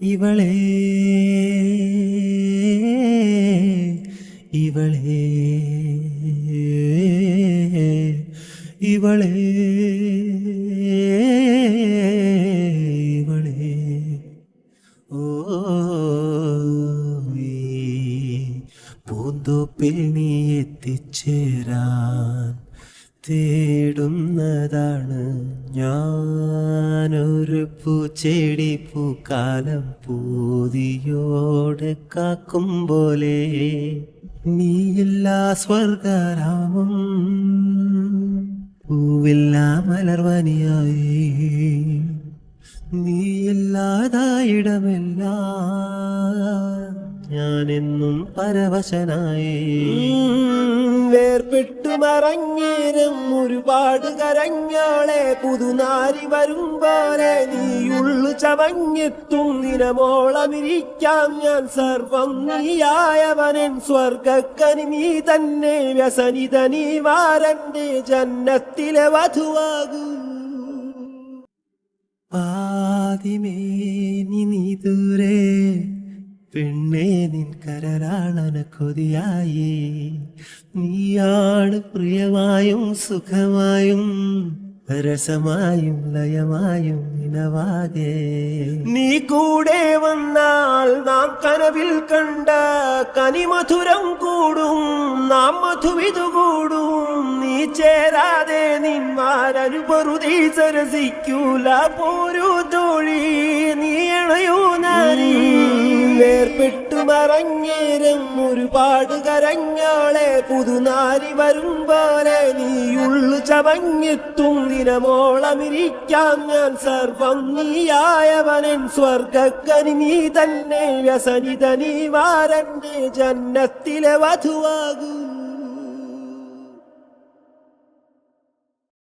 ഇവളെ ഇവളെ ഇവളെ ഇവളെ ഓ പൂന്തോപ്പിൽ നീ എത്തിച്ചേരാൻ തേടുന്നതാണ് ഞാനൊരു പൂച്ചെടി പൂക്കാലം പൂതിയോടെ കാക്കും പോലെ നീയില്ല സ്വർഗരാമം പൂവില്ല മലർവനിയായി നീയില്ലാതായിടമല്ല ഞാനെന്നും പരവശനായി വേർപെട്ടു മറങ്ങേരം ഒരുപാട് കരഞ്ഞോളെ പുതുനാരി വരും പോലെ നീയുള്ളു ചമഞ്ഞെത്തും ദിനമോളമിരിക്കാം ഞാൻ സർവം നീയായവനൻ സ്വർഗക്കനി നീ തന്നെ വ്യസനിത നീ വാരന്റെ ജന്നത്തിലെ വധുവാകൂ ആദിമേ നീ ദൂരെ പെണ്ണേ നിൻ കരരാളന കൊതിയായി നീയാണ് പ്രിയമായും സുഖമായും രസമായും ലയമായും നിനവാകെ നീ കൂടെ വന്നാൽ നാം കനവിൽ കണ്ട കനിമധുരം കൂടും നാം മധുവിതു കൂടും നീ ചേരാതെ നിന്മാരനുപറുതി സരസിക്കൂല പോരൂ തോഴി നീ അണയൂ നാരി വേർപെട്ടു മറങ്ങേരം ഒരുപാട് കരഞ്ഞോളെ പുതുനാരി വരും പോലെ നീയുള്ളു ചമഞ്ഞെത്തും ദിനമോളമിരിക്കാം ഞാൻ സർവം നീയായവനൻ സ്വർഗക്കനി നീ തന്നെ വ്യസനിത നീ വാരന്റെ ജന്നത്തിലെ വധുവാകൂ